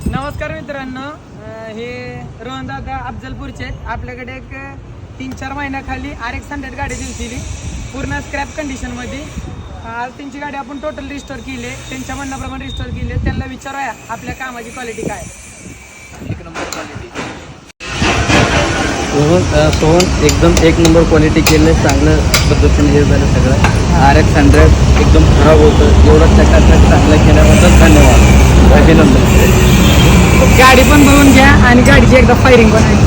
नमस्कार मित्रांनो, हे रोहनदादा अफजलपूरचे आहेत. आपल्याकडे एक 3-4 महिन्याखाली RX100 गाडी दिली पूर्ण स्क्रॅप कंडिशनमध्ये. आज त्यांची गाडी आपण टोटल रिस्टोर केली आहे, त्यांच्या म्हणण्याप्रमाणे रिस्टोर केली आहे. त्यांना विचारूया आपल्या कामाची क्वालिटी काय. एक नंबर क्वालिटी सोहन एकदम एक नंबर क्वालिटी केले, चांगलं पद्धतीने हे झालं सगळं. RX100 एकदम खराब होतं, एवढं चकाचक चांगलं केल्याबद्दल धन्यवाद, अभिनंदन. गाडी पण बघून घ्या आणि गाडीची एकदा फायरिंग पण आहे.